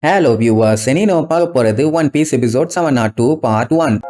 Hello viewers, இனி நம்ம பார்க்க போறது One Piece episode 702 part 1.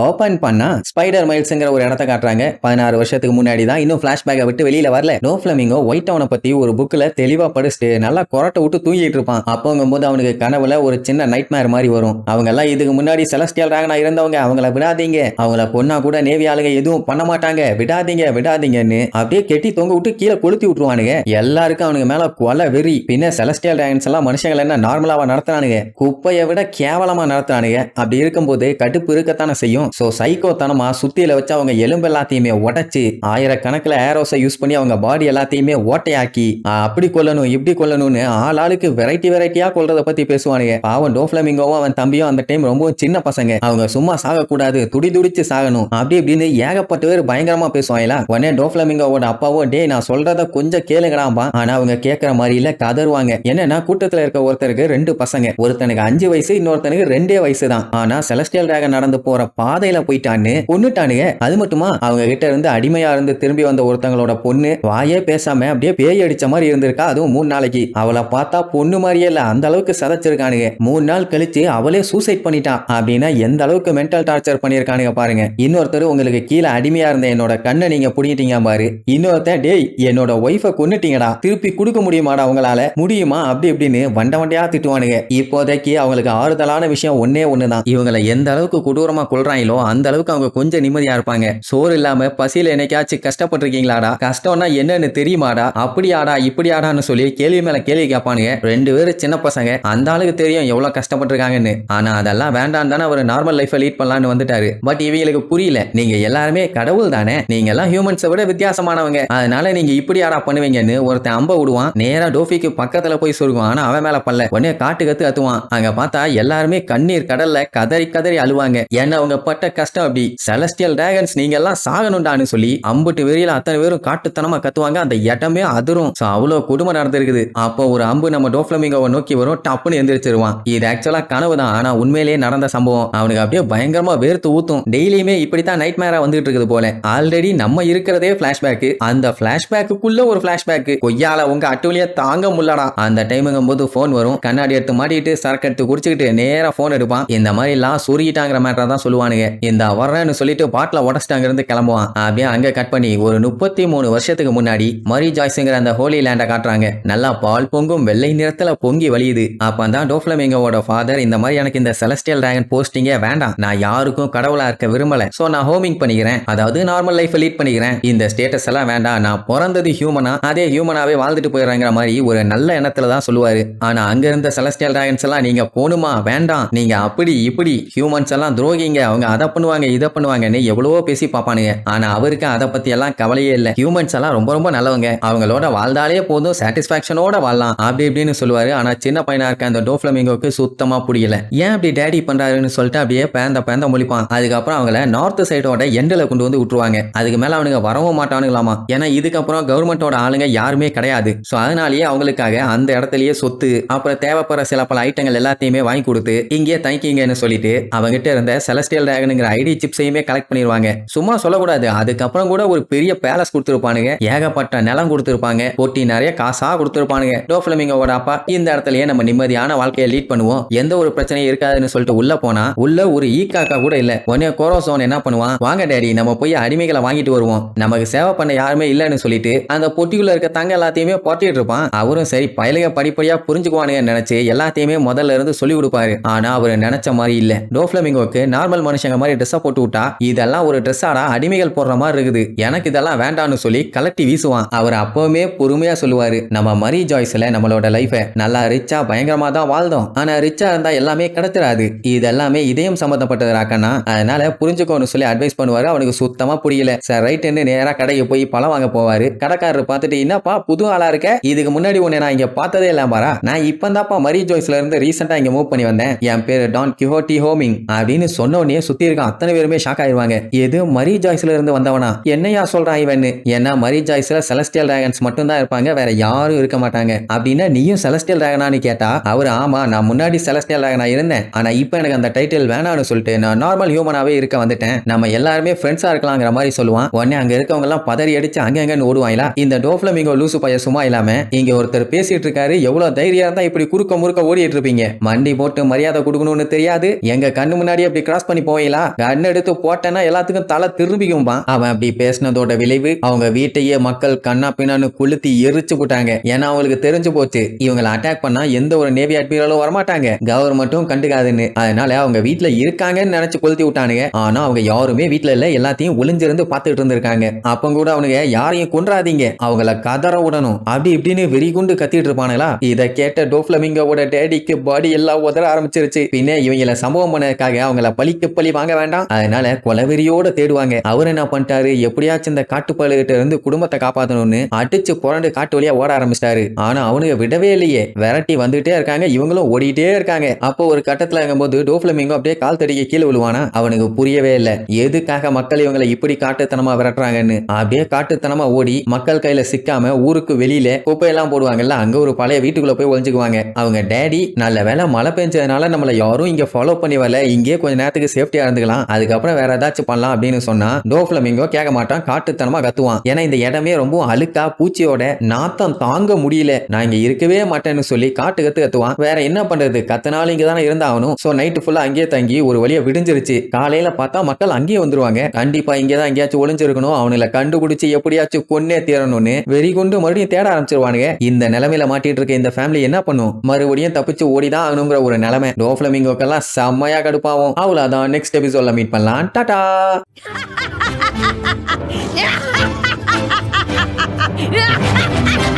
Open பண்ணா ஸ்பைடர் மைல்ஸ்ங்கிற ஒரு இடத்த காட்டுறாங்க. 16 வருஷத்துக்கு முன்னாடி தான், இன்னும் பிளாஷ்பேக்கை விட்டு வெளியில வரல. டோஃப்ளமிங்கோ ஒயிட் டவுனை பத்தி ஒரு புக்ல தெளிவா படிச்சுட்டு நல்லா கொரட்டை விட்டு தூங்கிட்டு இருப்பான். அப்போங்கும்போது அவனுக்கு கனவுல ஒரு சின்ன நைட்மேர் மாதிரி வரும். அவங்க எல்லாம் இதுக்கு முன்னாடி செலஸ்டியல் டிராகனா இருந்தவங்க, அவங்கள விடாதீங்க, அவங்கள கொன்னா கூட நேவி ஆளுங்க எதுவும் பண்ண மாட்டாங்க, விடாதீங்க விடாதீங்கன்னு அப்படியே கெட்டி தொங்க விட்டு கீழே கொளுத்தி விட்டுருவானுங்க. எல்லாருக்கும் அவனுக்கு மேல கொலை வெறி. பின்ன செலஸ்டியல் டிராகன்ஸ் எல்லாம் மனுஷங்களை என்ன நார்மலாவா நடத்துறானுங்க, குப்பையை விட கேவலமா நடத்துறானுங்க. அப்படி இருக்கும்போது கடுப்பு இருக்கத்தானே செய்யும். சோ சைக்கோத்தனமா சுத்தியில வச்சு அவங்க எலும்பு எல்லாத்தையுமே உடைச்சு ஆயிரக்கணக்கில் ஏரோஸை யூஸ் பண்ணி அவங்க பாடி எல்லாத்தையுமே ஓட்டையாக்கி அப்படி கொல்லணும் இப்படி கொல்லணும்னு ஆளாளுக்கு வெரைட்டியா கொல்றத பத்தி பேசுவானுங்க. பாவம் டோஃப்ளமிங்கோவும் அவன் தம்பியும் அந்த டைம் ரொம்ப சின்ன பசங்க. அவங்க சும்மா சாகக்கூடாது, துடிச்சு சாகணும் அப்படி இப்படின்னு ஏகப்பட்ட பேர் பயங்கரமா பேசுவாங்களா. உடனே டோஃப்ளமிங்கோட அப்பாவோ, டே நான் சொல்றத கொஞ்சம் கேளுங்கடாம்பா. ஆனா அவங்க கேட்கற மாதிரி இல்ல, கதறுவாங்க. என்னன்னா கூட்டத்துல இருக்க ஒருத்தருக்கு 2 பசங்க, ஒருத்தனுக்கு 5 வயசு, இன்னொருத்தனுக்கு 2 வயசு தான். ஆனா செலஸ்டியல் டிராகன் நடந்து போற பாதையில போயிட்டான்னு கொன்னுட்டானுங்க. அது மட்டுமா, அவங்க கிட்ட இருந்து அடிமையா இருந்து திரும்பி வந்த ஒருத்தங்களோட பொண்ணு வாயே பேசாம அப்படியே பேய் அடிச்ச மாதிரி இருந்திருக்கா. அதுவும் 3 நாளைக்கு. அவளை பார்த்தா பொண்ணு மாதிரியே இல்ல, அந்த அளவுக்கு சதைச்சிருக்கானுங்க. 3 நாள் கழிச்சு அவளே சூசைட் பண்ணிட்டான். அப்படின்னா எந்த அளவுக்கு மென்டல் டார்ச்சர் பண்ணிருக்கானுங்க பாருங்க. இன்னொருத்தர், உங்களுக்கு கீழே அடிமையா இருந்த என்னோட கண்ணை நீங்க புடிங்கிட்டீங்க பாரு. இன்னொருத்தன், டேய் என்னோட ஒய்ஃபை கொன்னுட்டீங்கடா, திருப்பி கொடுக்க முடியுமாடா உங்களால, முடியுமா அப்படி இப்படின்னு வண்டையா திட்டுவானுங்க. இப்போதைக்கு அவங்களுக்கு ஆறுதலான விஷயம் ஒன்னே ஒண்ணுதான், இவங்களை எந்த அளவுக்கு கொடூரமா கொள்றாங்களோ அந்த அளவுக்கு அவங்க கொஞ்சம் நிம்மதியா இருப்பாங்க. சோறு இல்லாம பசியில என்னைக்காச்சும் கஷ்டப்பட்டிருக்கீங்களாடா, கஷ்டம்னா என்னன்னு தெரியுமாடா, அப்படியாடா இப்படியாடான்னு சொல்லி கேள்வி மேல கேள்வி கேட்பானுங்க. 2 பேரும் சின்ன பசங்க, அந்த ஆளுக்கு தெரியும் எவ்வளவு கஷ்டப்பட்டிருக்காங்கன்னு. ஆனா அதெல்லாம் வேண்டாம் தானே அவர் நார்மல் லைஃபை லீட் பண்ணலான்னு வந்துட்டாரு. பட் இவங்களுக்கு புரியல, நீங்க எல்லாருமே கடவுள் தானே, நீங்க எல்லாம் ஹியூமன்ஸை விட வித்தியாசமானவங்க, அதனால நீங்க இப்படியாடா பண்ணுவீங்கன்னு ஒருத்தன் அம்ப விடுவான். நேரா டோஃபிக்கு பக்கத்துல போய் சொருகுவான். ஆனா அவன் மேல பல்ல. உடனே காட்டு கத்து கத்துவான். அங்க பார்த்தா எல்லாருமே கண்ணீர் கடல்ல கதறி அழுவாங்க. ஏன்னா அவங்க பட்ட கஷ்டம் அப்படி. செலஸ்டியல் டிராகன்ஸ் நீங்க எல்லாம் சாகணும்டான்னு சொல்லி அம்புட்டு வெறியில அத்தனை பேரும் காட்டுத்தனமா கத்துவாங்க. அந்த இடமே அதிரும். அவ்வளவு கொடுமை நடந்திருக்குது. அப்போ ஒரு அம்பு நம்ம டோஃப்ளமிங்கோவை நோக்கி வரும். டப்புன்னு எந்திரிச்சிருவான். இது ஆக்சுவலா கனவு தான், ஆனா உண்மையிலேயே நடந்த சம்பவம். அவனுக்கு அப்படியே பயங்கரமா வேர்த்து ஊத்தும். டெய்லியுமே இப்படித்தான் நைட் மேரா வந்துட்டு இருக்குது போல. ஆல்ரெடி நம்ம இருக்கிறதே பிளாஷ்பேக், அந்த பிளாஷ்பேக்குள்ள ஒரு பிளாஷ்பேக். கொய்யால உங்க அட்டுவலியா தாங்க முல்லடா. அந்த டைமுங்கும் போது போன் வரும். கண்ணாடி எடுத்து மாட்டிட்டு சரக்கு எடுத்து குடிச்சுக்கிட்டு நேரா போன் எடுப்பான். இந்த மாதிரி எல்லாம் சொருகிட்டாங்கிற மேட்டரா தான் சொல்லுவானுங்க. இந்த வர்றேன்னு சொல்லிட்டு பாட்டில உடச்சிட்டாங்க இருந்து கிளம்புவான். அப்படியே அங்க கட் பண்ணி ஒரு 33 வருஷத்துக்கு முன்னாடி மரி ஜாய்ஸ்ங்கிற அந்த ஹோலி லேண்ட காட்டுறாங்க. நல்லா பால் பொங்கும் வெள்ளை நிறத்துல பொங்கி வழியுது. அப்பதான் டோஃப்ளமிங்கோட ஃபாதர், இந்த மாதிரி எனக்கு இந்த செலஸ்டியல் டிராகன் போஸ்டிங்கே வேண்டாம், நான் யாருக்கும் கடவுளா இருக்க விரும்பல, சோ நான் ஹோமிங் பண்ணிக்கிறேன், அதாவது நார்மல் லைஃப் லீட் பண்ணிக்கிறேன், இந்த ஸ்டேட்டஸ் எல்லாம் வேண்டாம், நான் பிறந்தது ஹியூமனா, அதே ஹியூமனாவே வாழ்ந்துட்டு போயிடுறேங்கிற மாதிரி ஒரு நல்ல எண்ணத்துல தான் சொல்லுவாரு. ஆனா அங்க இருந்த செலஸ்டியல் டிராகன்ஸ் எல்லாம், நீங்க போணுமா வேண்டாம், நீங்க அப்படி இப்படி, ஹியூமன்ஸ் எல்லாம் துரோகிங்க, அவங்க அதை பண்ணுவாங்க இதை பண்ணுவாங்கன்னு எவ்வளவோ பேசி பாப்பானுங்க. ஆனா அவருக்கு அதை பத்தி எல்லாம் கவலையே இல்ல. ஹியூமன்ஸ் எல்லாம் ரொம்ப நல்லவங்க, அவங்களோட வாழ்ந்தாலே போதும், சாட்டிஸ்பாக்சனோட வாழலாம் அப்படி இப்படின்னு சொல்லுவாரு. ஆனா சின்ன பையனா இருக்க அந்த டோஃப்ளமிங்கோக்கு சுத்தமா புரியல. ஏன் அப்படி டேடி பண்றாருன்னு சொல்லிட்டு அப்படியே பேந்த முழிப்பான். அதுக்கப்புறம் அவங்கள நார்த் சைடோட எண்டில் கொண்டு வந்து விட்டுருவாங்க. அதுக்கு மேல அவனுங்க வரவும் மாட்டானுங்களாமா. ஏன்னா இதுக்கப்புறம் கவர்மெண்டோட ஆளுங்க யாருமே கிடையாது. சோ அதனாலேயே அவங்களுக்காக அந்த இடத்துலயே சொத்து, அப்புறம் தேவைப்படுற சில பல ஐட்டங்கள் எல்லாத்தையுமே வாங்கி கொடுத்து இங்கே தங்கிங்கன்னு சொல்லிட்டு அவங்ககிட்ட இருந்த செலஸ்டியல் டிராகனுங்கிற ஐடி சிப்ஸையுமே கலெக்ட் பண்ணிடுவாங்க. சும்மா சொல்லக்கூடாது, அதுக்கப்புறம் கூட ஒரு பெரிய பேலஸ் கொடுத்துருப்பானுங்க, ஏகப்பட்ட நிலம் கொடுத்துருப்பாங்க, போட்டி நிறைய காசா கொடுத்துருப்பானுங்க. டோஃப்ளமிங்கோட அப்பா, இந்த இடத்துலயே நம்ம நிம்மதியான வாழ்க்கையை லீட் பண்ணுவோம், எந்த ஒரு பிரச்சனையும் இருக்காதுன்னு சொல்லிட்டு உள்ள போனா உள்ள ஒரு ஈக்காக்கா கூட இல்ல. உடனே கோரோசோன் என்ன பண்ணுவான், வாங்க டேடி நம்ம போய் அடிமைகளை வாங்கிட்டு வருவோம், நமக்கு சேவை பண்ண யாருமே இல்லன்னு சொல்லிட்டு அந்த பொட்டிக்குள்ள இருக்க தங்க எல்லாத்தையுமே பொட்டிட்டு இருப்பான். அவரும் சரி பயிலுக படிப்படியா புரிஞ்சுக்குவானுங்க நினைச்சு எல்லாத்தையுமே முதல்ல இருந்து சொல்லி கொடுப்பாரு. ஆனா அவரு நினைச்ச மாதிரி இல்ல. டோஃப்ளமிங்கோக்கு நார்மல் மனுஷங்க மாதிரி ட்ரெஸ் போட்டு விட்டா இதெல்லாம் ஒரு ட்ரெஸ்ஸாடா, அடிமைகள் போடுற மாதிரி இருக்குது, எனக்கு இதெல்லாம் வேண்டாம்னு சொல்லி கலட்டி வீசுவான். அவர் அப்பவுமே பொறுமையா சொல்லுவாரு, நம்ம மரி ஜாய்ஸ்ல நம்மளோட லைஃபை நல்லா ரிச்சா பயங்கரமா தான் வாழ்ந்தோம், ஆனா ரிச்சா இருந்தா எல்லாமே கிடைச்சிடாது, இது எல்லாமே இதயம் சம்பந்தப்பட்டது ராக்கண்ணா, அதனால புரிஞ்சுக்கோன்னு சொல்லி அட்வைஸ் பண்ணுவாரு. அவனுக்கு சுத்தமா புரியல. சார் ரைட்டுன்னு நேரா கடைக்கு போய் பழம் வாங்க போவாரு. கடைக்காரர் பார்த்துட்டு, என்னப்பா புது ஆளா இருக்க, இதுக்கு முன்னாடி உன்னை நான் இங்க பார்த்ததே இல்லாமரா, நான் இப்பதான்ப்பா மரி ஜாய்ஸ்ல இருந்து ரீசெண்டா இங்க மூவ் பண்ணி வந்தேன், என் பேரு டான் கிஹோட்டி ஹோமிங் அப்படின்னு சொன்ன உடனே சுத்தி இருக்க அத்தனை பேருமே ஷாக் ஆயிருவாங்க. எது மரி ஜாய்ஸ்ல இருந்து வந்தவனா, என்னையா சொல்றான் இவன்னு? ஏன்னா மரி ஜாய்ஸ்ல செலஸ்டியல் டிராகன்ஸ் மட்டும் தான் இருப்பாங்க, வேற யாரும் இருக்க மாட்டாங்க. அப்படின்னா நீயும் செலஸ்டியல் டிராகனான்னு கேட்டா அவர் ஆமா நான் முன்னாடி செலஸ்டியல் டிராகனா இருந்தேன், ஆனா இப்போ எனக்கு அந்த டைட்டில் வேணாம்னு சொல்லிட்டு நான் நார்மல் ஹியூமனாவே இருக்க வந்துட்டேன், நம்ம எல்லாருமே ஃப்ரெண்ட்ஸா இருக்கலாங்கிற மாதிரி சொல்லுவான். உடனே அங்க இருக்கவங்க எல்லாம் பதறி அடிச்சு அங்கங்கன்னு ஓடுவாங்களா. இந்த டோஃப்ளமிங்கோ லூசு பைய சும்மா இல்லாம இங்க ஒருத்தர் பேசிட்டு இருக்காரு, எவ்வளவு தைரியம் இருந்தா இப்படி குறுக்க முறுக்க ஓடிட்டு இருப்பீங்க, மண்டி போட்டு மரியாதை கொடுக்கணும்னு தெரியாது, எங்க கண்ணு முன்னாடி அப்படி கிராஸ் பண்ணி போவீங்களா, கண்ணு எடுத்து போட்டேன்னா எல்லாத்துக்கும் தலை திரும்பிக்கும்பா. அவன் அப்படி பேசினதோட விளைவு அவங்க வீட்டையே மக்கள் கண்ணா பின்னான்னு கொளுத்தி எரிச்சு போட்டாங்க. ஏன்னா அவங்களுக்கு தெரிஞ்சு போச்சு இவங்களை அட்டாக் பண்ணா எந்த ஒரு நேவி அட்மிரலும் வரமாட்டாங்க, கவர்மெண்ட்டும் கண்டுக்காதுன்னு. அதனால அவங்க வீட்டுல இருக்காங்கன்னு நினைச்சு கொளுத்தி விட்டானுங்க. ஆனா அவங்க யாருமே வீட்டுல இல்ல, எல்லாத்தையும் ஒளிஞ்சிருந்து பார்த்துட்டு இருந்திருக்காங்க. அப்ப கூட அவனுங்க யாரையும் கொன்றாதீங்க, அவங்கள கதற விடணும் அப்படி இப்படின்னு வெறி குண்டு கத்திட்டு இருப்பானுங்களா. இதை கேட்ட டோஃப்ளமிங்கோட டேடிக்கு பாடி எல்லாம் உதற ஆரம்பிச்சிருச்சு. பின்ன இவங்களை சம்பவம் பண்ணதுக்காக அவங்கள பழிக்கு பழி வாங்க வேண்டாம், அதனால கொலவெறியோட தேடுவாங்க. அவர் என்ன பண்ணிட்டாரு, எப்படியாச்சும் இந்த காட்டுப்பாளுகிட்ட இருந்து குடும்பத்தை காப்பாற்றணும்னு அடிச்சு புரண்டு காட்டு வழியா ஓட ஆரம்பிச்சிட்டாரு. ஆனா அவனுக்கு விடவே இல்லையே, விரட்டி வந்துட்டே இருக்காங்க, இவங்களும் ஓடிட்டே இருக்காங்க. அப்போ ஒரு கட்டத்துல இருக்கும்போது டோஃப்ளமிங்கோ அப்படியே கால் தடிக்க கீழே விழுவானா. அவனுக்கு புரியவே இல்லை எதுக்காக மக்கள் இவங்களை இப்படி காட்டுத்தனமா விரட்டுறாங்கன்னு. அப்படியே காட்டுத்தனமா ஓடி மக்கள் கையில சிக்காம ஊருக்கு வெளியில குப்பையெல்லாம் போடுவாங்கல்ல, அங்க ஒரு பழைய வீட்டுக்குள்ள போய் ஒளிஞ்சுக்குவாங்க. அவங்க டேடி நல்ல வேலை மழை பெஞ்சதுனால நம்மள யாரும் இங்க ஃபாலோ பண்ணி வரல, இங்கே கொஞ்ச நேரத்துக்கு சேஃப்டியா இருந்துக்கலாம், அதுக்கப்புறம் வேற ஏதாச்சும் பண்ணலாம் அப்படின்னு சொன்னா டோஃப்ளமிங்கோ கேட்க மாட்டான், காட்டுத்தனமா கத்துவான். ஏன்னா இந்த இடமே ரொம்ப அழுக்கா பூச்சியோட நாத்தம் தாங்க முடியல, நான் இங்க இருக்கவே மாட்டேன்னு சொல்லி காட்டு கத்துவான். வேற என்ன பண்றது, கத்தனாலும் இங்க தானே இருந்தாகணும். சோ நைட்டு ஃபுல்லா அங்கேயே தங்கி ஒரு வழியா விடிஞ்சிருச்சு. காலையில பார்த்தா மக்கள் அங்கேயே வந்துருவாங்க. கண்டிப்பா இங்கதான் எங்கேயாச்சும் ஒளிஞ்சிருக்கணும், அவனுல கண்டுபிடிச்சு எப்படியாச்சும் கொன்னே தீரணும்னு வெறி கொண்டு மறுபடியும் தேட ஆரம்பிச்சிருவானுங்க. இந்த நிலைமையில மாட்டிட்டு இருக்க இந்த ஃபேமிலி என்ன பண்ணும், மறுபடியும் தப்பிச்சு ஓடிதான் ஆகணுங்கிற ஒரு நிலைமை. டோஃப்ளமிங்கோக்கெல்லாம் செம்மையா கடுப்பாவும். அவ்வளவுதான், நெக்ஸ்ட் எபிசோட்ல மீட் பண்ணலாம். டாடா. Yeah!